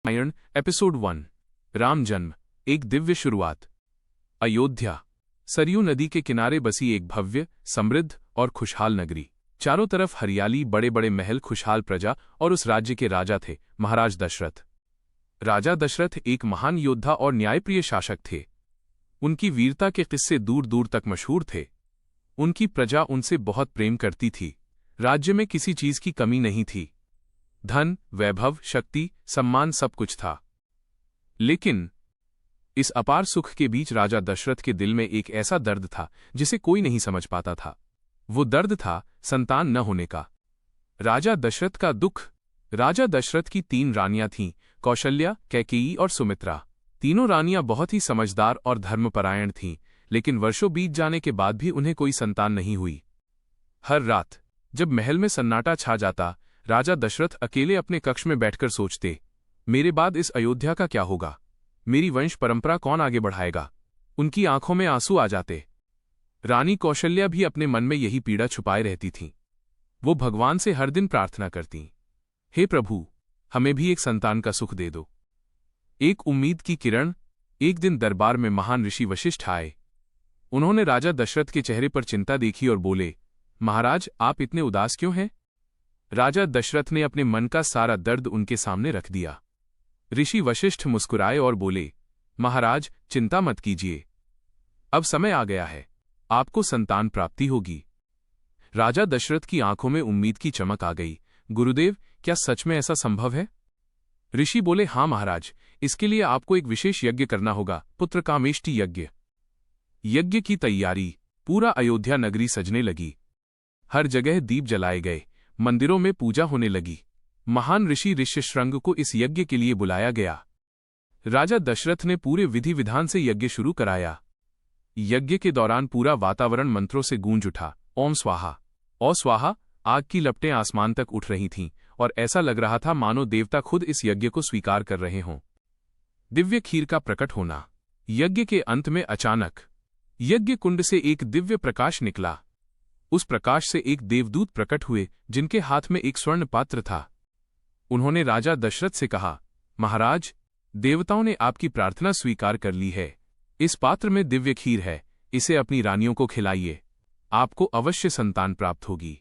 Ramayan episode 1 Ram जन्म एक दिव्य शुरुआत। अयोध्या सरयू नदी के किनारे बसी एक भव्य, समृद्ध और खुशहाल नगरी। चारों तरफ हरियाली, बड़े बड़े महल, खुशहाल प्रजा और उस राज्य के राजा थे महाराज दशरथ। राजा दशरथ एक महान योद्धा और न्यायप्रिय शासक थे। उनकी वीरता के किस्से दूर दूर तक मशहूर थे। उनकी प्रजा उनसे बहुत प्रेम करती थी। राज्य में किसी चीज की कमी नहीं थी। धन, वैभव, शक्ति, सम्मान सब कुछ था। लेकिन इस अपार सुख के बीच राजा दशरथ के दिल में एक ऐसा दर्द था जिसे कोई नहीं समझ पाता था। वो दर्द था संतान न होने का। राजा दशरथ का दुख। राजा दशरथ की 3 रानियां थीं, कौशल्या, कैकेयी और सुमित्रा। तीनों रानियां बहुत ही समझदार और धर्मपरायण थीं, लेकिन वर्षों बीत जाने के बाद भी उन्हें कोई संतान नहीं हुई। हर रात जब महल में सन्नाटा छा जाता, राजा दशरथ अकेले अपने कक्ष में बैठकर सोचते, मेरे बाद इस अयोध्या का क्या होगा? मेरी वंश परंपरा कौन आगे बढ़ाएगा? उनकी आंखों में आंसू आ जाते। रानी कौशल्या भी अपने मन में यही पीड़ा छुपाए रहती थीं। वो भगवान से हर दिन प्रार्थना करतीं, हे प्रभु, हमें भी एक संतान का सुख दे दो। एक उम्मीद की किरण। एक दिन दरबार में महान ऋषि वशिष्ठ आए। उन्होंने राजा दशरथ के चेहरे पर चिंता देखी और बोले, महाराज, आप इतने उदास क्यों हैं? राजा दशरथ ने अपने मन का सारा दर्द उनके सामने रख दिया। ऋषि वशिष्ठ मुस्कुराए और बोले, महाराज, चिंता मत कीजिए। अब समय आ गया है, आपको संतान प्राप्ति होगी। राजा दशरथ की आंखों में उम्मीद की चमक आ गई। गुरुदेव, क्या सच में ऐसा संभव है? ऋषि बोले, हाँ महाराज, इसके लिए आपको एक विशेष यज्ञ करना होगा, पुत्रकामेष्टि यज्ञ। यज्ञ की तैयारी। पूरा अयोध्या नगरी सजने लगी। हर जगह दीप जलाए गए। मंदिरों में पूजा होने लगी। महान ऋषि ऋष्यशृंग को इस यज्ञ के लिए बुलाया गया। राजा दशरथ ने पूरे विधि विधान से यज्ञ शुरू कराया। यज्ञ के दौरान पूरा वातावरण मंत्रों से गूंज उठा। ओम स्वाहा, ओ स्वाहा। आग की लपटें आसमान तक उठ रही थीं और ऐसा लग रहा था मानो देवता खुद इस यज्ञ को स्वीकार कर रहे हों। दिव्य खीर का प्रकट होना। यज्ञ के अंत में अचानक यज्ञ कुंड से एक दिव्य प्रकाश निकला। उस प्रकाश से एक देवदूत प्रकट हुए, जिनके हाथ में एक स्वर्ण पात्र था। उन्होंने राजा दशरथ से कहा, महाराज, देवताओं ने आपकी प्रार्थना स्वीकार कर ली है। इस पात्र में दिव्य खीर है, इसे अपनी रानियों को खिलाइए। आपको अवश्य संतान प्राप्त होगी।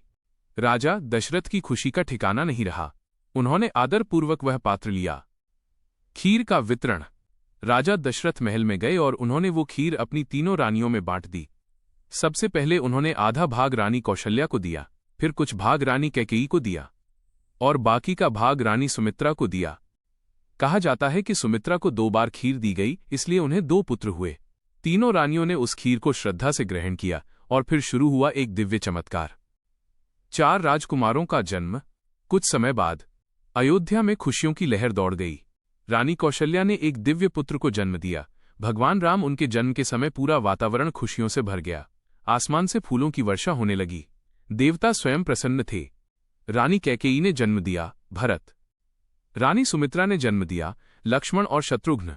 राजा दशरथ की खुशी का ठिकाना नहीं रहा। उन्होंने आदरपूर्वक वह पात्र लिया। खीर का वितरण। राजा दशरथ महल में गए और उन्होंने वो खीर अपनी तीनों रानियों में बांट दी। सबसे पहले उन्होंने आधा भाग रानी कौशल्या को दिया, फिर कुछ भाग रानी कैकेयी को दिया और बाकी का भाग रानी सुमित्रा को दिया। कहा जाता है कि सुमित्रा को 2 बार खीर दी गई, इसलिए उन्हें 2 पुत्र हुए। तीनों रानियों ने उस खीर को श्रद्धा से ग्रहण किया और फिर शुरू हुआ एक दिव्य चमत्कार। 4 राजकुमारों का जन्म। कुछ समय बाद अयोध्या में खुशियों की लहर दौड़ गई। रानी कौशल्या ने एक दिव्य पुत्र को जन्म दिया। भगवान राम उनके जन्म के समय पूरा वातावरण खुशियों से भर गया। आसमान से फूलों की वर्षा होने लगी। देवता स्वयं प्रसन्न थे। रानी कैकेयी ने जन्म दिया भरत। रानी सुमित्रा ने जन्म दिया लक्ष्मण और शत्रुघ्न।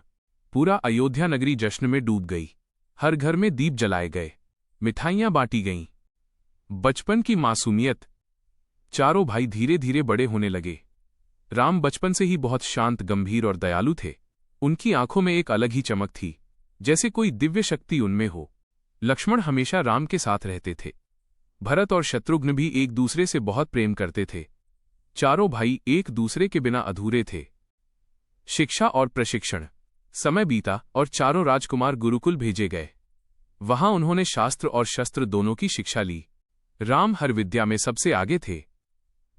पूरा अयोध्या नगरी जश्न में डूब गई। हर घर में दीप जलाए गए, मिठाइयां बांटी गईं। बचपन की मासूमियत। चारों भाई धीरे धीरे बड़े होने लगे। राम बचपन से ही बहुत शांत, गंभीर और दयालु थे। उनकी आंखों में एक अलग ही चमक थी, जैसे कोई दिव्य शक्ति उनमें हो। लक्ष्मण हमेशा राम के साथ रहते थे। भरत और शत्रुघ्न भी एक दूसरे से बहुत प्रेम करते थे। चारों भाई एक दूसरे के बिना अधूरे थे। शिक्षा और प्रशिक्षण। समय बीता और चारों राजकुमार गुरुकुल भेजे गए। वहां उन्होंने शास्त्र और शस्त्र दोनों की शिक्षा ली। राम हर विद्या में सबसे आगे थे।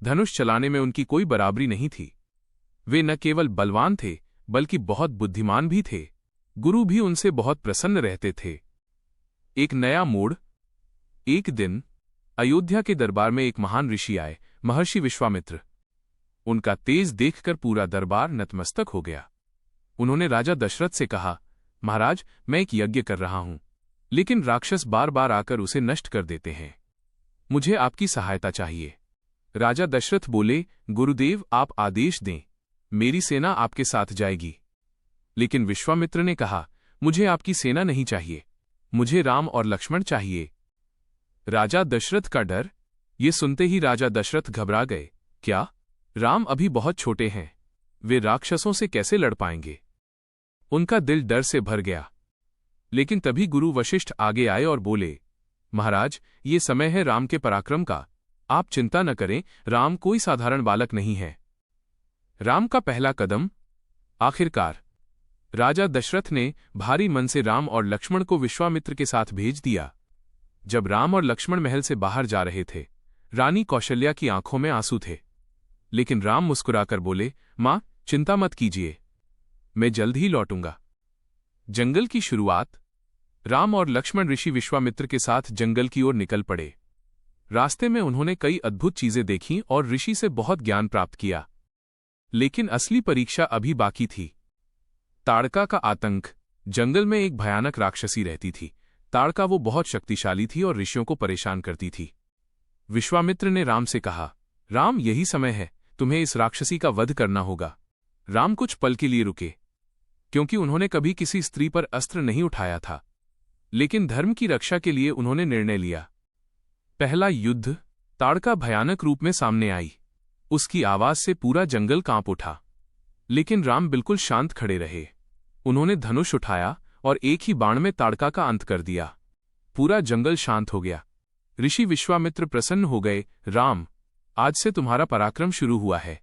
धनुष चलाने में उनकी कोई बराबरी नहीं थी। वे न केवल बलवान थे, बल्कि बहुत बुद्धिमान भी थे। गुरु भी उनसे बहुत प्रसन्न रहते थे। एक नया मोड़। एक दिन अयोध्या के दरबार में एक महान ऋषि आए, महर्षि विश्वामित्र। उनका तेज देखकर पूरा दरबार नतमस्तक हो गया। उन्होंने राजा दशरथ से कहा, महाराज, मैं एक यज्ञ कर रहा हूं, लेकिन राक्षस बार बार आकर उसे नष्ट कर देते हैं। मुझे आपकी सहायता चाहिए। राजा दशरथ बोले, गुरुदेव, आप आदेश दें, मेरी सेना आपके साथ जाएगी। लेकिन विश्वामित्र ने कहा, मुझे आपकी सेना नहीं चाहिए, मुझे राम और लक्ष्मण चाहिए। राजा दशरथ का डर। ये सुनते ही राजा दशरथ घबरा गए। क्या? राम अभी बहुत छोटे हैं। वे राक्षसों से कैसे लड़ पाएंगे? उनका दिल डर से भर गया। लेकिन तभी गुरु वशिष्ठ आगे आए और बोले, महाराज, ये समय है राम के पराक्रम का। आप चिंता न करें, राम कोई साधारण बालक नहीं है। राम का पहला कदम। आखिरकार राजा दशरथ ने भारी मन से राम और लक्ष्मण को विश्वामित्र के साथ भेज दिया। जब राम और लक्ष्मण महल से बाहर जा रहे थे, रानी कौशल्या की आंखों में आंसू थे। लेकिन राम मुस्कुराकर बोले, मां, चिंता मत कीजिए, मैं जल्द ही लौटूंगा। जंगल की शुरुआत। राम और लक्ष्मण ऋषि विश्वामित्र के साथ जंगल की ओर निकल पड़े। रास्ते में उन्होंने कई अद्भुत चीजें देखीं और ऋषि से बहुत ज्ञान प्राप्त किया। लेकिन असली परीक्षा अभी बाकी थी। ताड़का का आतंक। जंगल में एक भयानक राक्षसी रहती थी। ताड़का वो बहुत शक्तिशाली थी और ऋषियों को परेशान करती थी। विश्वामित्र ने राम से कहा, राम, यही समय है, तुम्हें इस राक्षसी का वध करना होगा। राम कुछ पल के लिए रुके, क्योंकि उन्होंने कभी किसी स्त्री पर अस्त्र नहीं उठाया था। लेकिन धर्म की रक्षा के लिए उन्होंने निर्णय लिया। पहला युद्ध। ताड़का भयानक रूप में सामने आई। उसकी आवाज से पूरा जंगल कांप उठा। लेकिन राम बिल्कुल शांत खड़े रहे। उन्होंने धनुष उठाया और एक ही बाण में ताड़का का अंत कर दिया। पूरा जंगल शांत हो गया। ऋषि विश्वामित्र प्रसन्न हो गए। राम, आज से तुम्हारा पराक्रम शुरू हुआ है,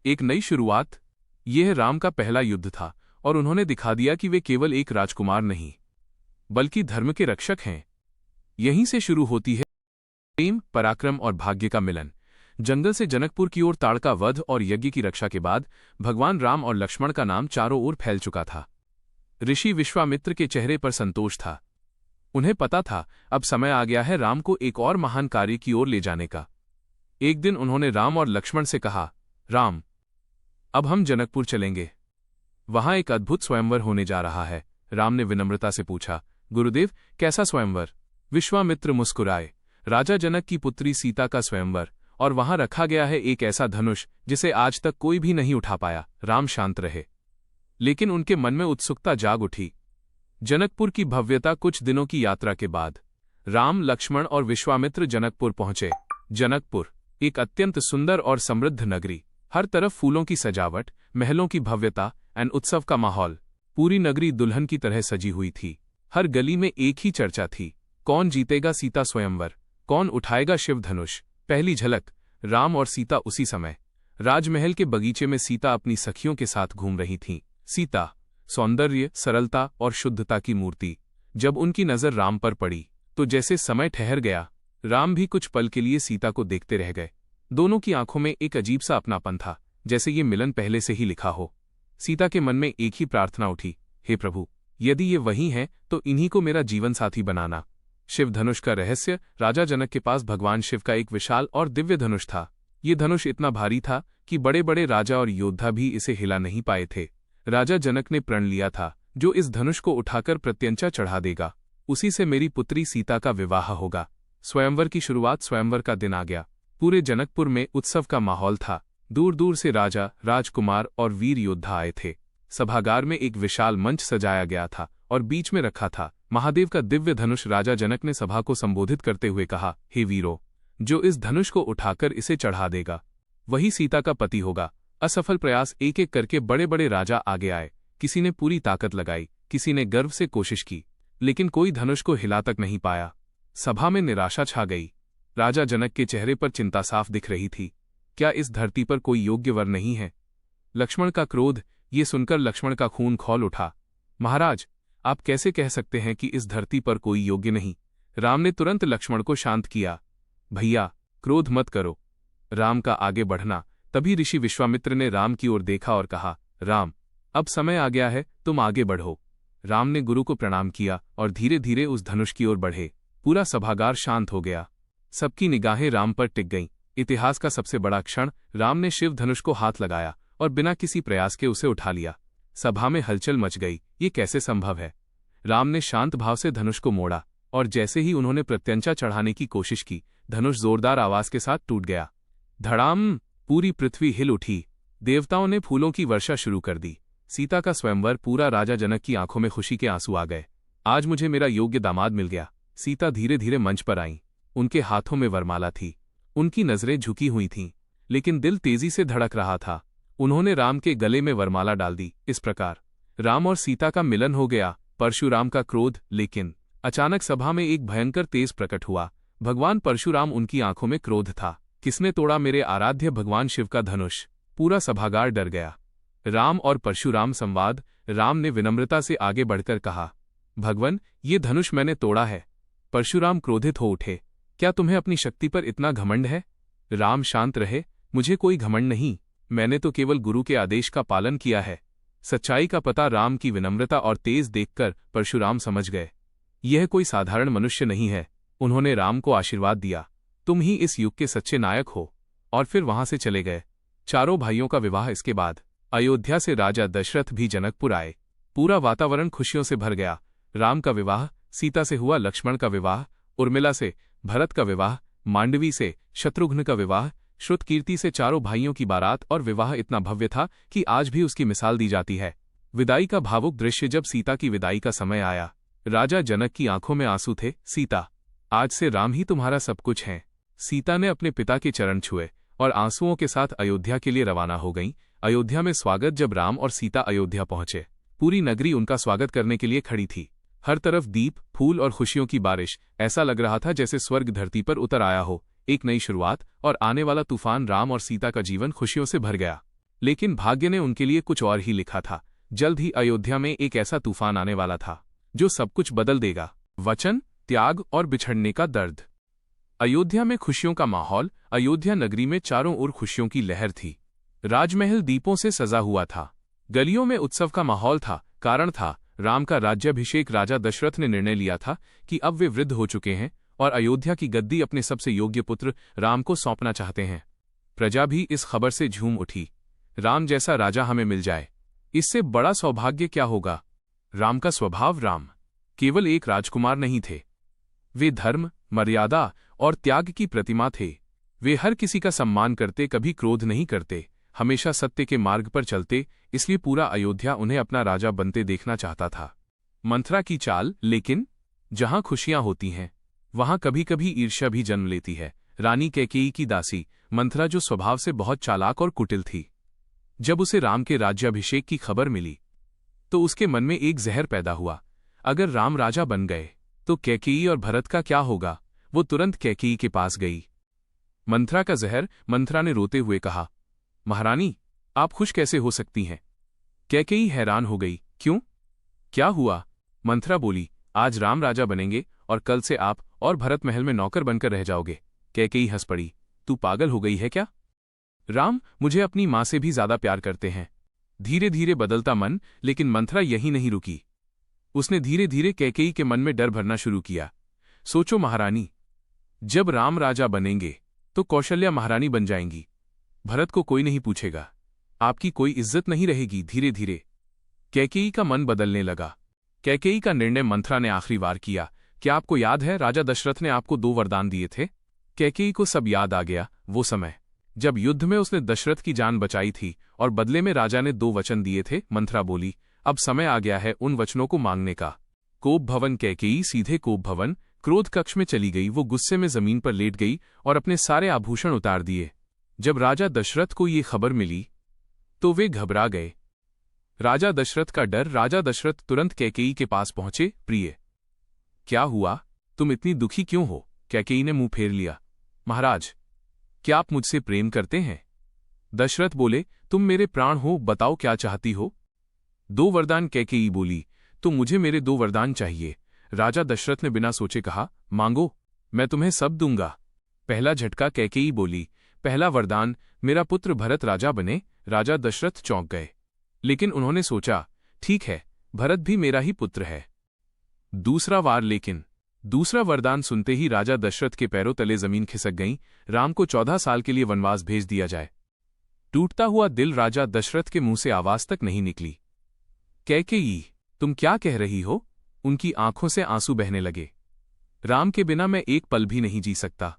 एक नई शुरुआत। यह राम का पहला युद्ध था और उन्होंने दिखा दिया कि वे केवल एक राजकुमार नहीं, बल्कि धर्म के रक्षक हैं। यहीं से शुरू होती है प्रेम, पराक्रम और भाग्य का मिलन। जंगल से जनकपुर की ओर ताड़का वध और यज्ञ की रक्षा के बाद भगवान राम और लक्ष्मण का नाम चारों ओर फैल चुका था। ऋषि विश्वामित्र के चेहरे पर संतोष था। उन्हें पता था अब समय आ गया है राम को एक और महान कार्य की ओर ले जाने का। एक दिन उन्होंने राम और लक्ष्मण से कहा, राम, अब हम जनकपुर चलेंगे। वहां एक अद्भुत स्वयंवर होने जा रहा है। राम ने विनम्रता से पूछा, गुरुदेव, कैसा स्वयंवर? विश्वामित्र मुस्कुराए, राजा जनक की पुत्री सीता का स्वयंवर, और वहां रखा गया है एक ऐसा धनुष जिसे आज तक कोई भी नहीं उठा पाया। राम शांत रहे, लेकिन उनके मन में उत्सुकता जाग उठी। जनकपुर की भव्यता। कुछ दिनों की यात्रा के बाद राम, लक्ष्मण और विश्वामित्र जनकपुर पहुंचे। जनकपुर एक अत्यंत सुंदर और समृद्ध नगरी। हर तरफ फूलों की सजावट, महलों की भव्यता एंड उत्सव का माहौल। पूरी नगरी दुल्हन की तरह सजी हुई थी। हर गली में एक ही चर्चा थी, कौन जीतेगा सीता स्वयंवर, कौन उठाएगा शिव धनुष। पहली झलक। राम और सीता उसी समय। राजमहल के बगीचे में सीता अपनी सखियों के साथ घूम रही थीं। सीता सौंदर्य, सरलता और शुद्धता की मूर्ति। जब उनकी नजर राम पर पड़ी तो जैसे समय ठहर गया। राम भी कुछ पल के लिए सीता को देखते रह गए। दोनों की आंखों में एक अजीब सा अपनापन था, जैसे ये मिलन पहले से ही लिखा हो। सीता के मन में एक ही प्रार्थना उठी, हे प्रभु, यदि ये वही हैं तो इन्हीं को मेरा जीवन साथी बनाना। शिव धनुष का रहस्य। राजा जनक के पास भगवान शिव का एक विशाल और दिव्य धनुष था। ये धनुष इतना भारी था कि बड़े बड़े राजा और योद्धा भी इसे हिला नहीं पाए थे। राजा जनक ने प्रण लिया था, जो इस धनुष को उठाकर प्रत्यंचा चढ़ा देगा, उसी से मेरी पुत्री सीता का विवाह होगा। स्वयंवर की शुरुआत। स्वयंवर का दिन आ गया। पूरे जनकपुर में उत्सव का माहौल था। दूर दूर से राजा, राजकुमार और वीर योद्धा आए थे। सभागार में एक विशाल मंच सजाया गया था और बीच में रखा था महादेव का दिव्य धनुष। राजा जनक ने सभा को संबोधित करते हुए कहा, हे वीरों, जो इस धनुष को उठाकर इसे चढ़ा देगा वही सीता का पति होगा। असफल प्रयास। एक एक करके बड़े बड़े राजा आगे आए। किसी ने पूरी ताकत लगाई, किसी ने गर्व से कोशिश की, लेकिन कोई धनुष को हिला तक नहीं पाया। सभा में निराशा छा गई। राजा जनक के चेहरे पर चिंता साफ दिख रही थी। क्या इस धरती पर कोई योग्य वर नहीं है? लक्ष्मण का क्रोध। ये सुनकर लक्ष्मण का खून खौल उठा। महाराज, आप कैसे कह सकते हैं कि इस धरती पर कोई योग्य नहीं? राम ने तुरंत लक्ष्मण को शांत किया। भैया, क्रोध मत करो। राम का आगे बढ़ना। तभी ऋषि विश्वामित्र ने राम की ओर देखा और कहा, राम, अब समय आ गया है, तुम आगे बढ़ो। राम ने गुरु को प्रणाम किया और धीरे धीरे उस धनुष की ओर बढ़े। पूरा सभागार शांत हो गया। सबकी निगाहें राम पर टिक गईं। इतिहास का सबसे बड़ा क्षण। राम ने शिव धनुष को हाथ लगाया और बिना किसी प्रयास के उसे उठा लिया। सभा में हलचल मच गई। ये कैसे संभव है? राम ने शांत भाव से धनुष को मोड़ा और जैसे ही उन्होंने प्रत्यंचा चढ़ाने की कोशिश की, धनुष जोरदार आवाज के साथ टूट गया। धड़ाम। पूरी पृथ्वी हिल उठी। देवताओं ने फूलों की वर्षा शुरू कर दी। सीता का स्वयंवर पूरा। राजा जनक की आंखों में खुशी के आंसू आ गए। आज मुझे मेरा योग्य दामाद मिल गया। सीता धीरे धीरे मंच पर आईं। उनके हाथों में वरमाला थी। उनकी नजरें झुकी हुई थीं, लेकिन दिल तेजी से धड़क रहा था। उन्होंने राम के गले में वरमाला डाल दी। इस प्रकार राम और सीता का मिलन हो गया। परशुराम का क्रोध। लेकिन अचानक सभा में एक भयंकर तेज प्रकट हुआ। भगवान परशुराम, उनकी आंखों में क्रोध था। किसने तोड़ा मेरे आराध्य भगवान शिव का धनुष? पूरा सभागार डर गया। राम और परशुराम संवाद। राम ने विनम्रता से आगे बढ़कर कहा, भगवन, ये धनुष मैंने तोड़ा है। परशुराम क्रोधित हो उठे, क्या तुम्हें अपनी शक्ति पर इतना घमंड है? राम, शांत रहे, मुझे कोई घमंड नहीं, मैंने तो केवल गुरु के आदेश का पालन किया है। सच्चाई का पता राम की विनम्रता और तेज देखकर परशुराम समझ गए, यह कोई साधारण मनुष्य नहीं है। उन्होंने राम को आशीर्वाद दिया, तुम ही इस युग के सच्चे नायक हो, और फिर वहां से चले गए। चारों भाइयों का विवाह। इसके बाद अयोध्या से राजा दशरथ भी जनकपुर आए। पूरा वातावरण खुशियों से भर गया। राम का विवाह, सीता से हुआ लक्ष्मण का विवाह, उर्मिला से भरत का विवाह, मांडवी से शत्रुघ्न का विवाह, श्रुतकीर्ति से चारों भाइयों की बारात, और विवाह इतना भव्य था कि आज भी उसकी मिसाल दी जाती है। विदाई का भावुक दृश्य। जब सीता की विदाई का समय आया, राजा जनक की आंखों में आंसू थे। सीता, आज से राम ही तुम्हारा सब कुछ है। सीता ने अपने पिता के चरण छुए और आंसुओं के साथ अयोध्या के लिए रवाना हो गईं। अयोध्या में स्वागत। जब राम और सीता अयोध्या पहुंचे, पूरी नगरी उनका स्वागत करने के लिए खड़ी थी। हर तरफ दीप, फूल और खुशियों की बारिश। ऐसा लग रहा था जैसे स्वर्ग धरती पर उतर आया हो। एक नई शुरुआत और आने वाला तूफान। राम और सीता का जीवन खुशियों से भर गया। लेकिन भाग्य ने उनके लिए कुछ और ही लिखा था। जल्द ही अयोध्या में एक ऐसा तूफान आने वाला था जो सब कुछ बदल देगा। वचन, त्याग और बिछड़ने का दर्द। अयोध्या में खुशियों का माहौल। अयोध्या नगरी में चारों ओर खुशियों की लहर थी। राजमहल दीपों से सजा हुआ था। गलियों में उत्सव का माहौल था। कारण था राम का राज्याभिषेक। राजा दशरथ ने निर्णय लिया था कि अब वे वृद्ध हो चुके हैं और अयोध्या की गद्दी अपने सबसे योग्य पुत्र राम को सौंपना चाहते हैं। प्रजा भी इस खबर से झूम उठी, राम जैसा राजा हमें मिल जाए, इससे बड़ा सौभाग्य क्या होगा। राम का स्वभाव। राम केवल एक राजकुमार नहीं थे, वे धर्म, मर्यादा और त्याग की प्रतिमा थे। वे हर किसी का सम्मान करते, कभी क्रोध नहीं करते, हमेशा सत्य के मार्ग पर चलते। इसलिए पूरा अयोध्या उन्हें अपना राजा बनते देखना चाहता था। मंथरा की चाल। लेकिन जहां खुशियां होती हैं वहां कभी कभी ईर्ष्या भी जन्म लेती है। रानी कैकेयी की दासी मंथरा, जो स्वभाव से बहुत चालाक और कुटिल थी, जब उसे राम के राज्याभिषेक की खबर मिली तो उसके मन में एक जहर पैदा हुआ। अगर राम राजा बन गए तो कैकेयी और भरत का क्या होगा। वो तुरंत कैकेयी के पास गई। मंथरा का जहर। मंथरा ने रोते हुए कहा, महारानी, आप खुश कैसे हो सकती हैं? कैकेयी हैरान हो गई। क्यों, क्या हुआ? मंथरा बोली, आज राम राजा बनेंगे और कल से आप और भरत महल में नौकर बनकर रह जाओगे। कैकेयी हंस पड़ी, तू पागल हो गई है क्या? राम मुझे अपनी मां से भी ज्यादा प्यार करते हैं। धीरे धीरे बदलता मन। लेकिन मंथरा यही नहीं रुकी। उसने धीरे धीरे कैकेयी के मन में डर भरना शुरू किया। सोचो महारानी, जब राम राजा बनेंगे तो कौशल्या महारानी बन जाएंगी। भरत को कोई नहीं पूछेगा, आपकी कोई इज्जत नहीं रहेगी। धीरे धीरे कैकेयी का मन बदलने लगा। कैकेयी का निर्णय मंथरा ने आखिरी बार किया। क्या आपको याद है राजा दशरथ ने आपको 2 वरदान दिए थे? कैकेयी को सब याद आ गया। वो समय जब युद्ध में उसने दशरथ की जान बचाई थी और बदले में राजा ने 2 वचन दिए थे। मंथरा बोली, अब समय आ गया है उन वचनों को मांगने का। कोप भवन। कैकेयी सीधे कोप भवन, क्रोध कक्ष में चली गई। वो गुस्से में जमीन पर लेट गई और अपने सारे आभूषण उतार दिए। जब राजा दशरथ को ये खबर मिली तो वे घबरा गए। राजा दशरथ का डर। राजा दशरथ तुरंत कैकेयी के पास पहुंचे। प्रिय, क्या हुआ, तुम इतनी दुखी क्यों हो? कैकेयी ने मुंह फेर लिया। महाराज, क्या आप मुझसे प्रेम करते हैं? दशरथ बोले, तुम मेरे प्राण हो, बताओ क्या चाहती हो? 2 वरदान। कैकेयी बोली, तो मुझे मेरे 2 वरदान चाहिए। राजा दशरथ ने बिना सोचे कहा, मांगो, मैं तुम्हें सब दूंगा। पहला झटका। कैकेयी बोली, पहला वरदान, मेरा पुत्र भरत राजा बने। राजा दशरथ चौंक गए, लेकिन उन्होंने सोचा, ठीक है, भरत भी मेरा ही पुत्र है। दूसरा वार। लेकिन दूसरा वरदान सुनते ही राजा दशरथ के पैरों तले जमीन खिसक गई। राम को 14 साल के लिए वनवास भेज दिया जाए। टूटता हुआ दिल। राजा दशरथ के मुंह से आवाज तक नहीं निकली। कैकेयी, तुम क्या कह रही हो? उनकी आंखों से आंसू बहने लगे। राम के बिना मैं एक पल भी नहीं जी सकता।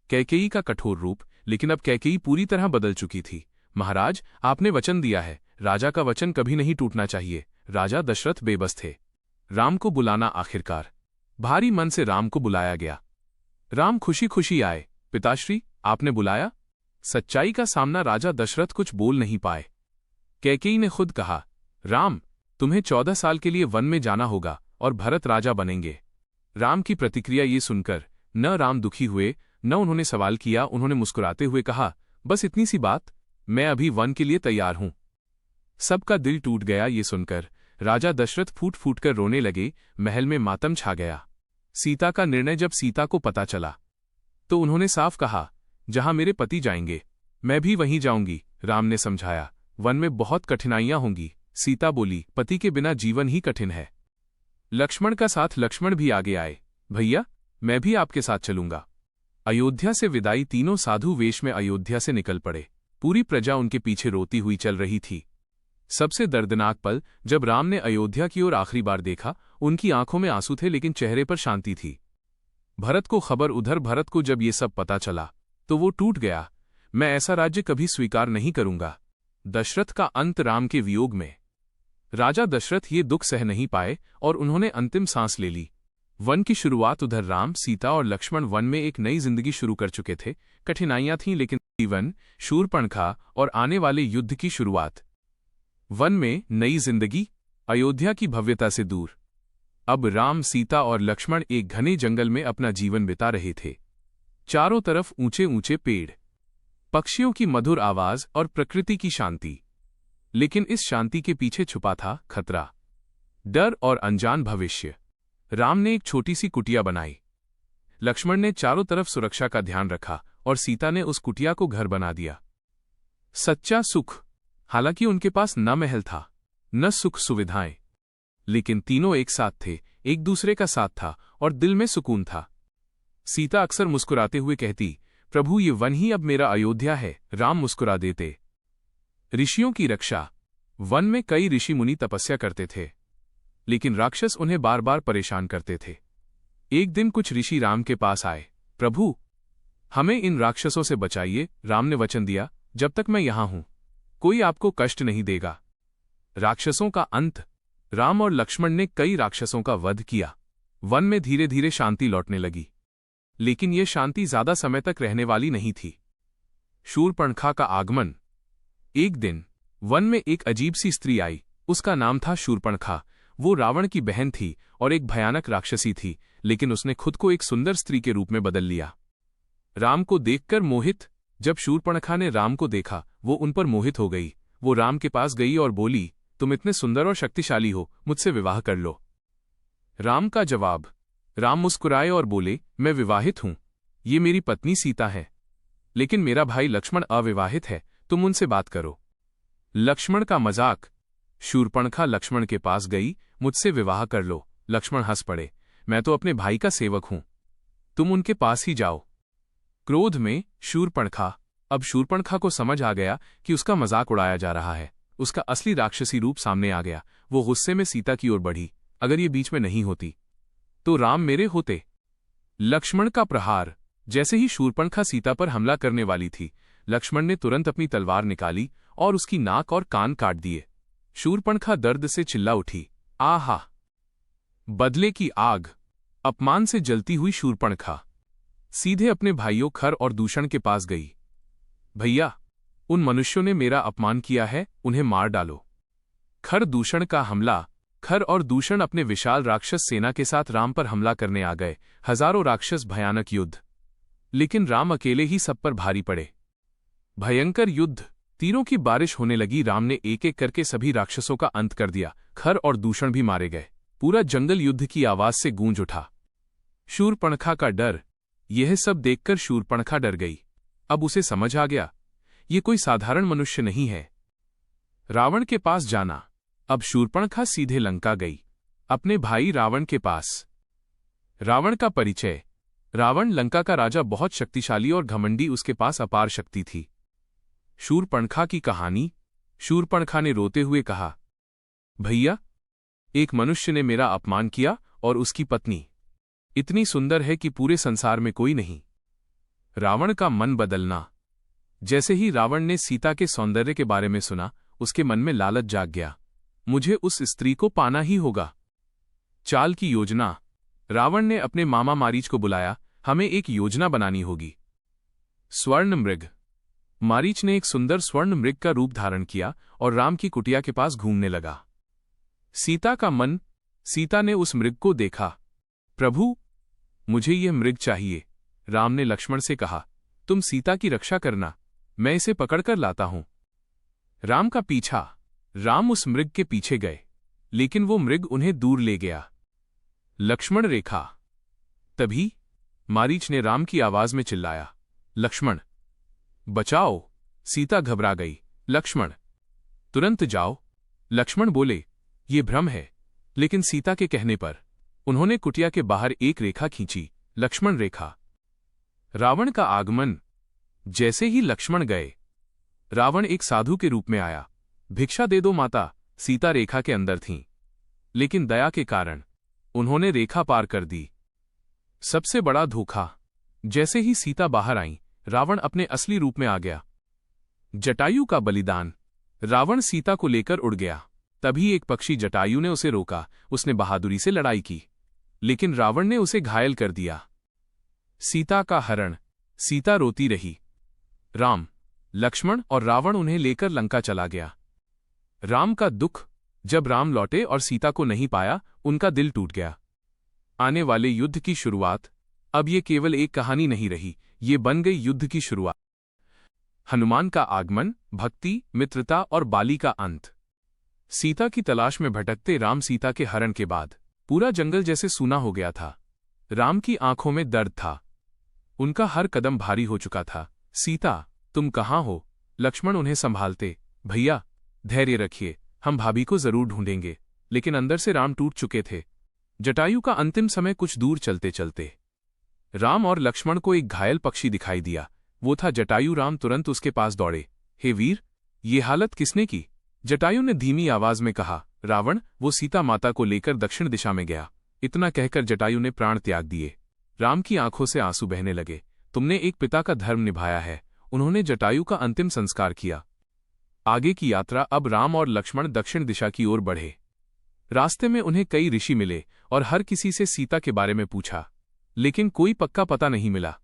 कैकेयी का कठोर रूप। लेकिन अब कैकेयी पूरी तरह बदल चुकी थी। महाराज, आपने वचन दिया है, राजा का वचन कभी नहीं टूटना चाहिए। राजा दशरथ बेबस थे। राम को बुलाना। आखिरकार भारी मन से राम को बुलाया गया। राम खुशी खुशी आए। पिताश्री, आपने बुलाया? सच्चाई का सामना। राजा दशरथ कुछ बोल नहीं पाए। कैकेयी ने खुद कहा, राम, तुम्हें 14 साल के लिए वन में जाना होगा और भरत राजा बनेंगे। राम की प्रतिक्रिया ये सुनकर न राम दुखी हुए न उन्होंने सवाल किया। उन्होंने मुस्कुराते हुए कहा, बस इतनी सी बात, मैं अभी वन के लिए तैयार हूं। सबका दिल टूट गया ये सुनकर। राजा दशरथ फूट फूट कर रोने लगे। महल में मातम छा गया। सीता का निर्णय जब सीता को पता चला तो उन्होंने साफ कहा, जहां मेरे पति जाएंगे मैं भी वहीं जाऊंगी। राम ने समझाया, वन में बहुत कठिनाइयां होंगी। सीता बोली, पति के बिना जीवन ही कठिन है। लक्ष्मण का साथ लक्ष्मण भी आगे आए, भैया मैं भी आपके साथ चलूंगा। अयोध्या से विदाई तीनों साधु वेश में अयोध्या से निकल पड़े। पूरी प्रजा उनके पीछे रोती हुई चल रही थी। सबसे दर्दनाक पल जब राम ने अयोध्या की ओर आखिरी बार देखा। उनकी आंखों में आंसू थे लेकिन चेहरे पर शांति थी। भरत को खबर उधर भरत को जब ये सब पता चला तो वो टूट गया। मैं ऐसा राज्य कभी स्वीकार नहीं करूंगा। दशरथ का अंत राम के वियोग में। राजा दशरथ ये दुख सह नहीं पाए और उन्होंने अंतिम सांस ले ली। वन की शुरुआत उधर राम, सीता और लक्ष्मण वन में एक नई जिंदगी शुरू कर चुके थे। कठिनाइयां थीं लेकिन जीवन, शूरपणखा और आने वाले युद्ध की शुरुआत। वन में नई जिंदगी, अयोध्या की भव्यता से दूर। अब राम, सीता और लक्ष्मण एक घने जंगल में अपना जीवन बिता रहे थे। चारों तरफ ऊंचे ऊंचे पेड़, पक्षियों की मधुर आवाज और प्रकृति की शांति। लेकिन इस शांति के पीछे छुपा था खतरा, डर और अनजान भविष्य। राम ने एक छोटी सी कुटिया बनाई। लक्ष्मण ने चारों तरफ सुरक्षा का ध्यान रखा और सीता ने उस कुटिया को घर बना दिया। सच्चा सुख। हालांकि उनके पास न महल था न सुख सुविधाएं, लेकिन तीनों एक साथ थे, एक दूसरे का साथ था और दिल में सुकून था। सीता अक्सर मुस्कुराते हुए कहती, प्रभु ये वन ही अब मेरा अयोध्या है। राम मुस्कुरा देते। ऋषियों की रक्षा। वन में कई ऋषि मुनि तपस्या करते थे, लेकिन राक्षस उन्हें बार बार परेशान करते थे। एक दिन कुछ ऋषि राम के पास आए, प्रभु हमें इन राक्षसों से बचाइए। राम ने वचन दिया, जब तक मैं यहां हूं कोई आपको कष्ट नहीं देगा। राक्षसों का अंत। राम और लक्ष्मण ने कई राक्षसों का वध किया। वन में धीरे धीरे शांति लौटने लगी, लेकिन यह शांति ज्यादा समय तक रहने वाली नहीं थी। शूरपणखा का आगमन। एक दिन वन में एक अजीब सी स्त्री आई। उसका नाम था शूरपणखा। वो रावण की बहन थी और एक भयानक राक्षसी थी, लेकिन उसने खुद को एक सुंदर स्त्री के रूप में बदल लिया। राम को देखकर मोहित। जब शूरपणखा ने राम को देखा वो उन पर मोहित हो गई। वो राम के पास गई और बोली, तुम इतने सुंदर और शक्तिशाली हो, मुझसे विवाह कर लो। राम का जवाब। राम मुस्कुराए और बोले, मैं विवाहित हूं, ये मेरी पत्नी सीता है, लेकिन मेरा भाई लक्ष्मण अविवाहित है, तुम उनसे बात करो। लक्ष्मण का मजाक। शूरपणखा लक्ष्मण के पास गई, मुझसे विवाह कर लो। लक्ष्मण हंस पड़े, मैं तो अपने भाई का सेवक हूं, तुम उनके पास ही जाओ। क्रोध में शूरपणखा। अब शूरपणखा को समझ आ गया कि उसका मजाक उड़ाया जा रहा है। उसका असली राक्षसी रूप सामने आ गया। वो गुस्से में सीता की ओर बढ़ी, अगर ये बीच में नहीं होती तो राम मेरे होते। लक्ष्मण का प्रहार। जैसे ही शूरपणखा सीता पर हमला करने वाली थी, लक्ष्मण ने तुरंत अपनी तलवार निकाली और उसकी नाक और कान काट दिए। शूरपणखा दर्द से चिल्ला उठी, आहा। बदले की आग। अपमान से जलती हुई शूरपणखा सीधे अपने भाइयों खर और दूषण के पास गई। भैया, उन मनुष्यों ने मेरा अपमान किया है, उन्हें मार डालो। खर दूषण का हमला। खर और दूषण अपने विशाल राक्षस सेना के साथ राम पर हमला करने आ गए। हजारों राक्षस, भयानक युद्ध। लेकिन राम अकेले ही सब पर भारी पड़े। भयंकर युद्ध। तीरों की बारिश होने लगी। राम ने एक एक करके सभी राक्षसों का अंत कर दिया। खर और दूषण भी मारे गए। पूरा जंगल युद्ध की आवाज से गूंज उठा। शूरपणखा का डर। यह सब देखकर शूरपणखा डर गई। अब उसे समझ आ गया, ये कोई साधारण मनुष्य नहीं है। रावण के पास जाना। अब शूरपणखा सीधे लंका गई, अपने भाई रावण के पास। रावण का परिचय। रावण लंका का राजा, बहुत शक्तिशाली और घमंडी, उसके पास अपार शक्ति थी। शूरपणखा की कहानी। शूरपणखा ने रोते हुए कहा, भैया, एक मनुष्य ने मेरा अपमान किया और उसकी पत्नी इतनी सुंदर है कि पूरे संसार में कोई नहीं। रावण का मन बदलना। जैसे ही रावण ने सीता के सौंदर्य के बारे में सुना, उसके मन में लालच जाग गया, मुझे उस स्त्री को पाना ही होगा। चाल की योजना। रावण ने अपने मामा मारीच को बुलाया, हमें एक योजना बनानी होगी। स्वर्ण मृग। मारीच ने एक सुंदर स्वर्ण मृग का रूप धारण किया और राम की कुटिया के पास घूमने लगा। सीता ने उस मृग को देखा। प्रभु, मुझे यह मृग चाहिए। राम ने लक्ष्मण से कहा, तुम सीता की रक्षा करना, मैं इसे पकड़कर लाता हूं। राम उस मृग के पीछे गए, लेकिन वो मृग उन्हें दूर ले गया। लक्ष्मण रेखा। तभी मारीच ने राम की आवाज में चिल्लाया, लक्ष्मण बचाओ। सीता घबरा गई। लक्ष्मण तुरंत जाओ। लक्ष्मण बोले, ये भ्रम है। लेकिन सीता के कहने पर उन्होंने कुटिया के बाहर एक रेखा खींची, लक्ष्मण रेखा। रावण का आगमन। जैसे ही लक्ष्मण गए, रावण एक साधु के रूप में आया। भिक्षा दे दो माता। सीता रेखा के अंदर थीं, लेकिन दया के कारण उन्होंने रेखा पार कर दी। सबसे बड़ा धोखा। जैसे ही सीता बाहर आई, रावण अपने असली रूप में आ गया। जटायु का बलिदान। रावण सीता को लेकर उड़ गया। तभी एक पक्षी जटायु ने उसे रोका। उसने बहादुरी से लड़ाई की, लेकिन रावण ने उसे घायल कर दिया। सीता का हरण। सीता रोती रही। राम, लक्ष्मण और रावण उन्हें लेकर लंका चला गया। राम का दुख। जब राम लौटे और सीता को नहीं पाया, उनका दिल टूट गया। आने वाले युद्ध की शुरुआत। अब ये केवल एक कहानी नहीं रही, ये बन गई युद्ध की शुरुआत। हनुमान का आगमन, भक्ति, मित्रता और बाली का अंत। सीता की तलाश में भटकते राम सीता के हरण के बाद पूरा जंगल जैसे सूना हो गया था। राम की आंखों में दर्द था। उनका हर कदम भारी हो चुका था। सीता, तुम कहाँ हो? लक्ष्मण उन्हें संभालते। भैया, धैर्य रखिए, हम भाभी को जरूर ढूंढेंगे। लेकिन अंदर से राम टूट चुके थे। जटायु का अंतिम समय। कुछ दूर चलते चलते राम और लक्ष्मण को एक घायल पक्षी दिखाई दिया। वो था जटायु। राम तुरंत उसके पास दौड़े। हे वीर, ये हालत किसने की? जटायु ने धीमी आवाज में कहा, रावण, वो सीता माता को लेकर दक्षिण दिशा में गया। इतना कहकर जटायु ने प्राण त्याग दिए। राम की आंखों से आंसू बहने लगे। तुमने एक पिता का धर्म निभाया है। उन्होंने जटायु का अंतिम संस्कार किया। आगे की यात्रा। अब राम और लक्ष्मण दक्षिण दिशा की ओर बढ़े। रास्ते में उन्हें कई ऋषि मिले और हर किसी से सीता के बारे में पूछा, लेकिन कोई पक्का पता नहीं मिला।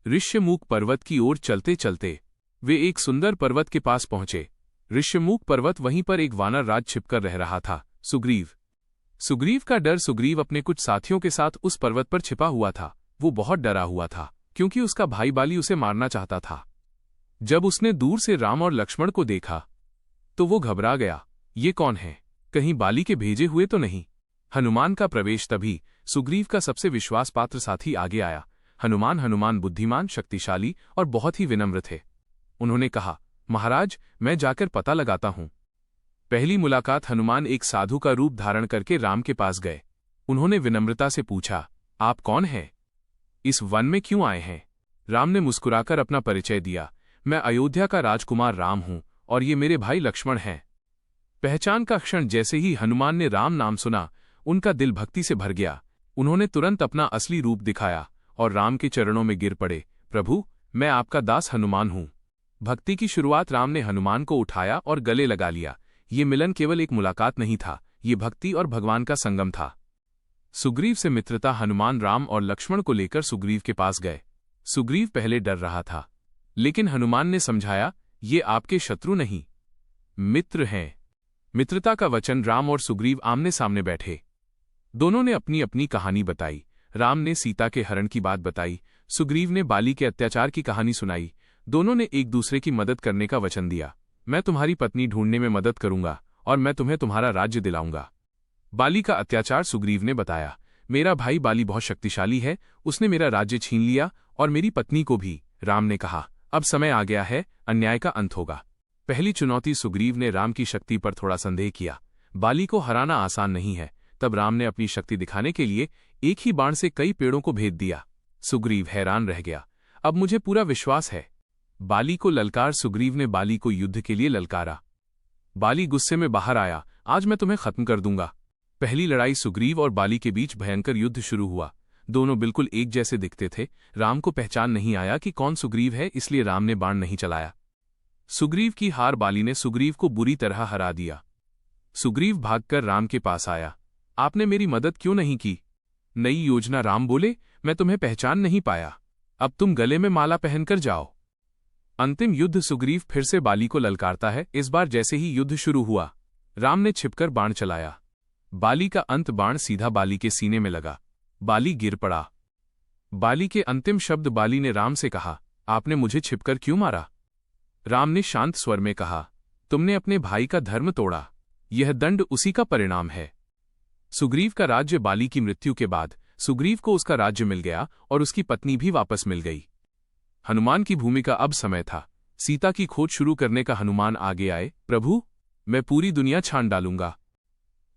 ऋष्यमूक पर्वत की ओर चलते चलते वे एक सुंदर पर्वत के पास पहुंचे। ऋष्यमूक पर्वत, वहीं पर एक वानर राज छिपकर रह रहा था, सुग्रीव का डर। सुग्रीव अपने कुछ साथियों के साथ उस पर्वत पर छिपा हुआ था। वो बहुत डरा हुआ था, क्योंकि उसका भाई बाली उसे मारना चाहता था। जब उसने दूर से राम और लक्ष्मण को देखा, तो वो घबरा गया। ये कौन है? कहीं बाली के भेजे हुए तो नहीं? हनुमान का प्रवेश। तभी सुग्रीव का सबसे विश्वास पात्र साथी आगे आया। हनुमान बुद्धिमान, शक्तिशाली और बहुत ही विनम्र थे। उन्होंने कहा, महाराज, मैं जाकर पता लगाता हूं। पहली मुलाकात। हनुमान एक साधु का रूप धारण करके राम के पास गए। उन्होंने विनम्रता से पूछा, आप कौन हैं? इस वन में क्यों आए हैं? राम ने मुस्कुराकर अपना परिचय दिया। मैं अयोध्या का राजकुमार राम हूं और ये मेरे भाई लक्ष्मण हैं। पहचान का क्षण। जैसे ही हनुमान ने राम नाम सुना, उनका दिल भक्ति से भर गया। उन्होंने तुरंत अपना असली रूप दिखाया और राम के चरणों में गिर पड़े। प्रभु, मैं आपका दास हनुमान हूं। भक्ति की शुरुआत। राम ने हनुमान को उठाया और गले लगा लिया। ये मिलन केवल एक मुलाकात नहीं था, ये भक्ति और भगवान का संगम था। सुग्रीव से मित्रता। हनुमान राम और लक्ष्मण को लेकर सुग्रीव के पास गए। सुग्रीव पहले डर रहा था, लेकिन हनुमान ने समझाया, ये आपके शत्रु नहीं, मित्र हैं। मित्रता का वचन। राम और सुग्रीव आमने सामने बैठे। दोनों ने अपनी अपनी कहानी बताई। राम ने सीता के हरण की बात बताई, सुग्रीव ने बाली के अत्याचार की कहानी सुनाई। दोनों ने एक दूसरे की मदद करने का वचन दिया। मैं तुम्हारी पत्नी ढूंढने में मदद करूंगा और मैं तुम्हें तुम्हारा राज्य दिलाऊंगा। बाली का अत्याचार। सुग्रीव ने बताया, मेरा भाई बाली बहुत शक्तिशाली है, उसने मेरा राज्य छीन लिया और मेरी पत्नी को भी। राम ने कहा, अब समय आ गया है, अन्याय का अंत होगा। पहली चुनौती। सुग्रीव ने राम की शक्ति पर थोड़ा संदेह किया। बाली को हराना आसान नहीं है। तब राम ने अपनी शक्ति दिखाने के लिए एक ही बाण से कई पेड़ों को भेद दिया। सुग्रीव हैरान रह गया। अब मुझे पूरा विश्वास है। बाली को ललकार। सुग्रीव ने बाली को युद्ध के लिए ललकारा। बाली गुस्से में बाहर आया, आज मैं तुम्हें खत्म कर दूंगा। पहली लड़ाई। सुग्रीव और बाली के बीच भयंकर युद्ध शुरू हुआ। दोनों बिल्कुल एक जैसे दिखते थे। राम को पहचान नहीं आया कि कौन सुग्रीव है, इसलिए राम ने बाण नहीं चलाया। सुग्रीव की हार। बाली ने सुग्रीव को बुरी तरह हरा दिया। सुग्रीव भागकर राम के पास आया, आपने मेरी मदद क्यों नहीं की? नई योजना। राम बोले, मैं तुम्हें पहचान नहीं पाया, अब तुम गले में माला पहनकर जाओ। अंतिम युद्ध। सुग्रीव फिर से बाली को ललकारता है। इस बार जैसे ही युद्ध शुरू हुआ, राम ने छिपकर बाण चलाया। बाली का अंत बाण सीधा बाली के सीने में लगा। बाली गिर पड़ा। बाली के अंतिम शब्द। बाली ने राम से कहा, आपने मुझे छिपकर क्यों मारा? राम ने शांत स्वर में कहा, तुमने अपने भाई का धर्म तोड़ा। यह दंड उसी का परिणाम है। सुग्रीव का राज्य। बाली की मृत्यु के बाद सुग्रीव को उसका राज्य मिल गया और उसकी पत्नी भी वापस मिल गई। हनुमान की भूमिका। अब समय था सीता की खोज शुरू करने का। हनुमान आगे आए, प्रभु, मैं पूरी दुनिया छान डालूंगा।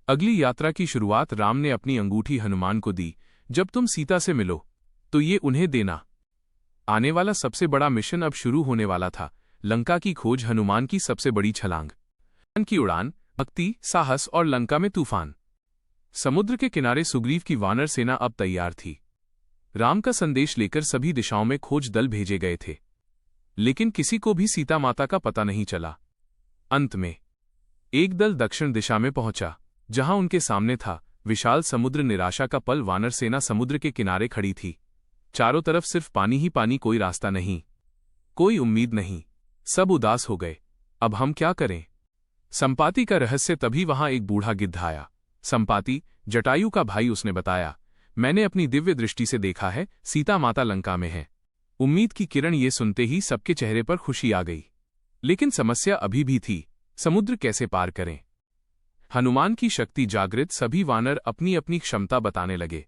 अगली यात्रा की शुरुआत। राम ने अपनी अंगूठी हनुमान को दी, जब तुम सीता से मिलो तो ये उन्हें देना। आने वाला सबसे बड़ा मिशन अब शुरू होने वाला था। लंका की खोज। हनुमान की सबसे बड़ी छलांग। की उड़ान, भक्ति, साहस और लंका में तूफान। समुद्र के किनारे सुग्रीव की वानर सेना अब तैयार थी। राम का संदेश लेकर सभी दिशाओं में खोज दल भेजे गए थे, लेकिन किसी को भी सीता माता का पता नहीं चला। अंत में एक दल दक्षिण दिशा में पहुंचा, जहां उनके सामने था विशाल समुद्र। निराशा का पल। वानर सेना समुद्र के किनारे खड़ी थी। चारों तरफ सिर्फ पानी ही पानी। कोई रास्ता नहीं, कोई उम्मीद नहीं। सब उदास हो गए। अब हम क्या करें? संपाति का रहस्य। तभी वहां एक बूढ़ा गिद्ध आया। संपाति, जटायु का भाई। उसने बताया, मैंने अपनी दिव्य दृष्टि से देखा है, सीता माता लंका में है। उम्मीद की किरण। ये सुनते ही सबके चेहरे पर खुशी आ गई। लेकिन समस्या अभी भी थी, समुद्र कैसे पार करें? हनुमान की शक्ति जागृत। सभी वानर अपनी अपनी क्षमता बताने लगे,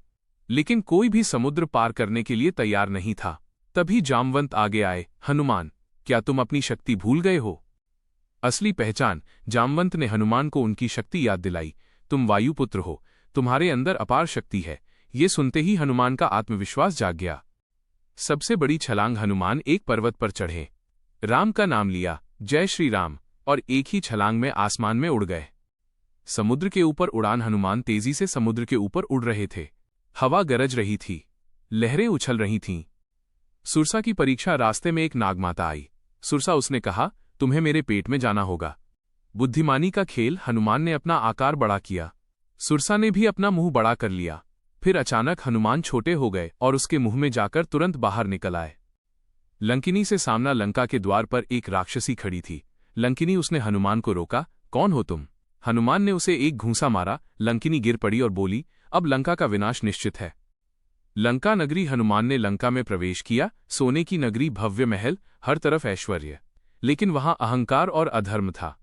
लेकिन कोई भी समुद्र पार करने के लिए तैयार नहीं था। तभी जामवंत आगे आए। हनुमान, क्या तुम अपनी शक्ति भूल गए हो? असली पहचान। जामवंत ने हनुमान को उनकी शक्ति याद दिलाई। तुम वायुपुत्र हो, तुम्हारे अंदर अपार शक्ति है। ये सुनते ही हनुमान का आत्मविश्वास जाग गया। सबसे बड़ी छलांग। हनुमान एक पर्वत पर चढ़े, राम का नाम लिया, जय श्री राम, और एक ही छलांग में आसमान में उड़ गए। समुद्र के ऊपर उड़ान। हनुमान तेजी से समुद्र के ऊपर उड़ रहे थे। हवा गरज रही थी, लहरें उछल रही थीं। सुरसा की परीक्षा। रास्ते में एक नागमाता आई। सुरसा, उसने कहा, तुम्हें मेरे पेट में जाना होगा। बुद्धिमानी का खेल। हनुमान ने अपना आकार बड़ा किया, सुरसा ने भी अपना मुंह बड़ा कर लिया। फिर अचानक हनुमान छोटे हो गए और उसके मुंह में जाकर तुरंत बाहर निकल आए। लंकिनी से सामना। लंका के द्वार पर एक राक्षसी खड़ी थी। लंकिनी, उसने हनुमान को रोका, कौन हो तुम? हनुमान ने उसे एक घूंसा मारा। लंकिनी गिर पड़ी और बोली, अब लंका का विनाश निश्चित है। लंका नगरी। हनुमान ने लंका में प्रवेश किया। सोने की नगरी, भव्य महल, हर तरफ ऐश्वर्य, लेकिन वहां अहंकार और अधर्म था।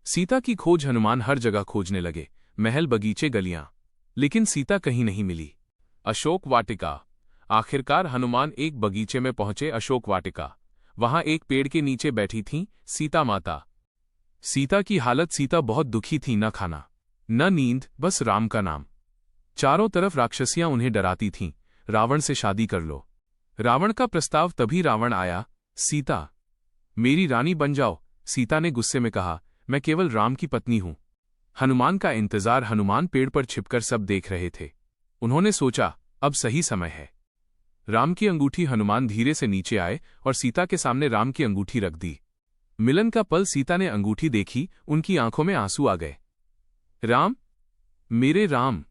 सीता की खोज। हनुमान हर जगह खोजने लगे, महल, बगीचे, गलियां, लेकिन सीता कहीं नहीं मिली। अशोक वाटिका। आखिरकार हनुमान एक बगीचे में पहुंचे। अशोक वाटिका। वहां एक पेड़ के नीचे बैठी थीं सीता माता। सीता की हालत। सीता बहुत दुखी थी, न खाना न नींद, बस राम का नाम। चारों तरफ राक्षसियां उन्हें डराती थीं, रावण से शादी कर लो। रावण का प्रस्ताव। तभी रावण आया। सीता, मेरी रानी बन जाओ। सीता ने गुस्से में कहा, मैं केवल राम की पत्नी हूं। हनुमान का इंतजार। हनुमान पेड़ पर छिपकर सब देख रहे थे। उन्होंने सोचा, अब सही समय है। राम की अंगूठी। हनुमान धीरे से नीचे आए और सीता के सामने राम की अंगूठी रख दी। मिलन का पल। सीता ने अंगूठी देखी, उनकी आंखों में आंसू आ गए। राम, मेरे राम।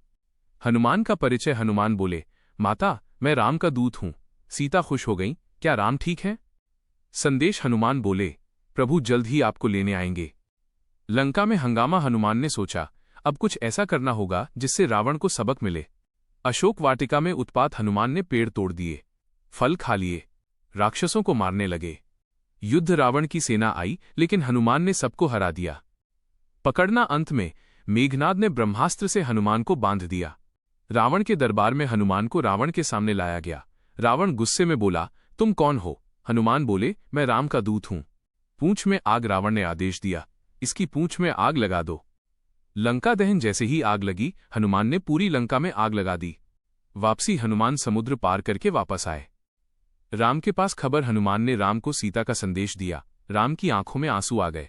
हनुमान का परिचय। हनुमान बोले, माता, मैं राम का दूत हूं। सीता खुश हो गई, क्या राम ठीक है? संदेश। हनुमान बोले, प्रभु जल्द ही आपको लेने आएंगे। लंका में हंगामा। हनुमान ने सोचा, अब कुछ ऐसा करना होगा जिससे रावण को सबक मिले। अशोक वाटिका में उत्पात। हनुमान ने पेड़ तोड़ दिए, फल खा लिए, राक्षसों को मारने लगे। युद्ध। रावण की सेना आई, लेकिन हनुमान ने सबको हरा दिया। पकड़ना। अंत में मेघनाद ने ब्रह्मास्त्र से हनुमान को बांध दिया। रावण के दरबार में हनुमान को रावण के सामने लाया गया। रावण गुस्से में बोला, तुम कौन हो? हनुमान बोले, मैं राम का दूत हूं। पूंछ में आग। रावण ने आदेश दिया, इसकी पूंछ में आग लगा दो। लंका दहन। जैसे ही आग लगी, हनुमान ने पूरी लंका में आग लगा दी। वापसी। हनुमान समुद्र पार करके वापस आए। राम के पास खबर। हनुमान ने राम को सीता का संदेश दिया। राम की आंखों में आंसू आ गए।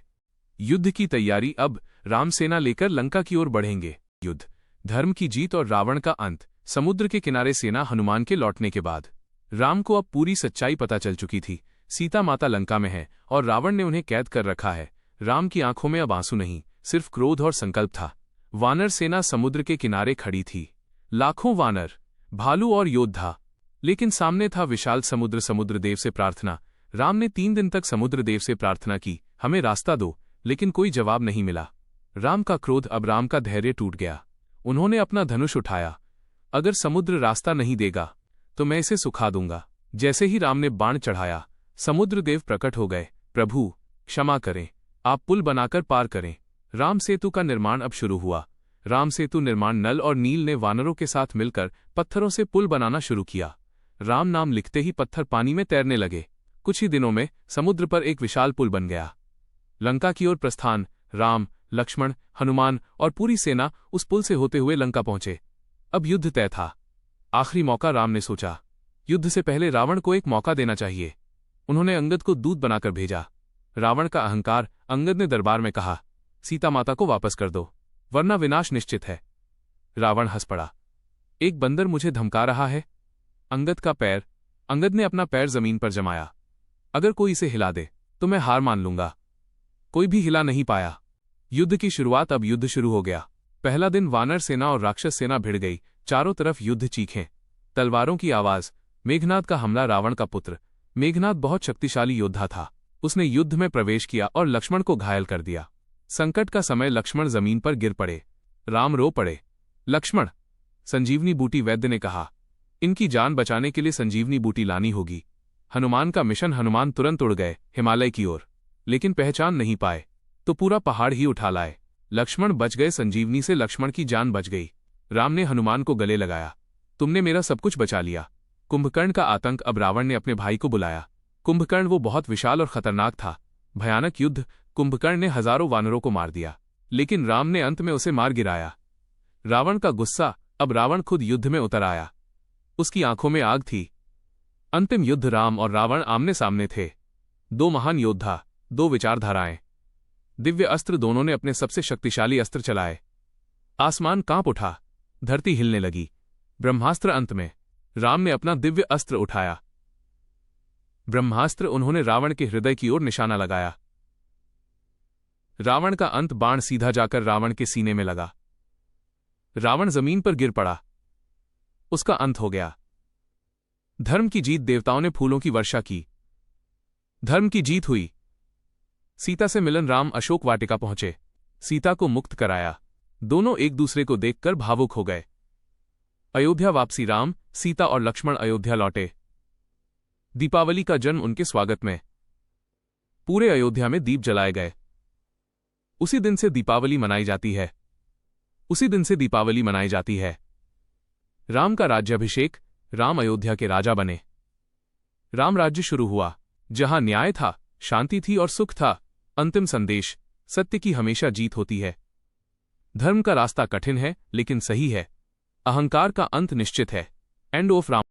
युद्ध की तैयारी। अब राम सेना लेकर लंका की ओर बढ़ेंगे। युद्ध, धर्म की जीत और रावण का अंत। समुद्र के किनारे सेना। हनुमान के लौटने के बाद राम को अब पूरी सच्चाई पता चल चुकी थी। सीता माता लंका में है और रावण ने उन्हें कैद कर रखा है। राम की आंखों में अब आंसू नहीं, सिर्फ क्रोध और संकल्प था। वानर सेना समुद्र के किनारे खड़ी थी, लाखों वानर, भालू और योद्धा, लेकिन सामने था विशाल समुद्र। समुद्र देव से प्रार्थना, राम ने 3 दिन तक समुद्र देव से प्रार्थना की, हमें रास्ता दो, लेकिन कोई जवाब नहीं मिला। राम का क्रोध, अब राम का धैर्य टूट गया। उन्होंने अपना धनुष उठाया, अगर समुद्र रास्ता नहीं देगा तो मैं इसे सुखा दूंगा। जैसे ही राम ने बाण चढ़ाया, समुद्र देव प्रकट हो गए। प्रभु क्षमा करें, आप पुल बनाकर पार करें। राम सेतु का निर्माण अब शुरू हुआ। राम सेतु निर्माण नल और नील ने वानरों के साथ मिलकर पत्थरों से पुल बनाना शुरू किया। राम नाम लिखते ही पत्थर पानी में तैरने लगे। कुछ ही दिनों में समुद्र पर एक विशाल पुल बन गया। लंका की ओर प्रस्थान। राम, लक्ष्मण, हनुमान और पूरी सेना उस पुल से होते हुए लंका पहुंचे। अब युद्ध तय था। आखिरी मौका, राम ने सोचा। युद्ध से पहले रावण को एक मौका देना चाहिए। उन्होंने अंगद को दूत बनाकर भेजा। रावण का अहंकार। अंगद ने दरबार में कहा, सीता माता को वापस कर दो, वरना विनाश निश्चित है। रावण हंस पड़ा, एक बंदर मुझे धमका रहा है। अंगद का पैर। अंगद ने अपना पैर जमीन पर जमाया। अगर कोई इसे हिला दे तो मैं हार मान लूंगा। कोई भी हिला नहीं पाया। युद्ध की शुरुआत। अब युद्ध शुरू हो गया। पहला दिन वानर सेना और राक्षस सेना भिड़ गई। चारों तरफ युद्ध चीखें, तलवारों की आवाज। मेघनाद का हमला। रावण का पुत्र मेघनाद बहुत शक्तिशाली योद्धा था। उसने युद्ध में प्रवेश किया और लक्ष्मण को घायल कर दिया। संकट का समय। लक्ष्मण जमीन पर गिर पड़े। राम रो पड़े। लक्ष्मण, संजीवनी बूटी। वैद्य ने कहा, इनकी जान बचाने के लिए संजीवनी बूटी लानी होगी। हनुमान का मिशन। हनुमान तुरंत उड़ गए हिमालय की ओर, लेकिन पहचान नहीं पाए तो पूरा पहाड़ ही उठा लाए। लक्ष्मण बच गए संजीवनी से। लक्ष्मण की जान बच गई। राम ने हनुमान को गले लगाया, तुमने मेरा सब कुछ बचा लिया। कुंभकर्ण का आतंक। अब रावण ने अपने भाई को बुलाया। कुंभकर्ण वो बहुत विशाल और खतरनाक था। भयानक युद्ध। कुंभकर्ण ने हजारों वानरों को मार दिया, लेकिन राम ने अंत में उसे मार गिराया। रावण का गुस्सा। अब रावण खुद युद्ध में उतर आया। उसकी आंखों में आग थी। अंतिम युद्ध। राम और रावण आमने सामने थे। दो महान योद्धा, दो विचारधाराएं। दिव्य अस्त्र। दोनों ने अपने सबसे शक्तिशाली अस्त्र चलाए। आसमान कांप उठा, धरती हिलने लगी। ब्रह्मास्त्र। अंत में राम ने अपना दिव्य अस्त्र उठाया, ब्रह्मास्त्र। उन्होंने रावण के हृदय की ओर निशाना लगाया। रावण का अंत। बाण सीधा जाकर रावण के सीने में लगा। रावण जमीन पर गिर पड़ा। उसका अंत हो गया। धर्म की जीत। देवताओं ने फूलों की वर्षा की। धर्म की जीत हुई। सीता से मिलन। राम अशोक वाटिका पहुंचे। सीता को मुक्त कराया। दोनों एक दूसरे को देखकर भावुक हो गए। अयोध्या वापसी। राम, सीता और लक्ष्मण अयोध्या लौटे। दीपावली का जन्म उनके स्वागत में। पूरे अयोध्या में दीप जलाए गए। उसी दिन से दीपावली मनाई जाती है। उसी दिन से दीपावली मनाई जाती है। राम का राज्याभिषेक। राम अयोध्या के राजा बने। राम राज्य शुरू हुआ, जहां न्याय था, शांति थी और सुख था। अंतिम संदेश, सत्य की हमेशा जीत होती है। धर्म का रास्ता कठिन है, लेकिन सही है। अहंकार का अंत निश्चित है। End of Ram.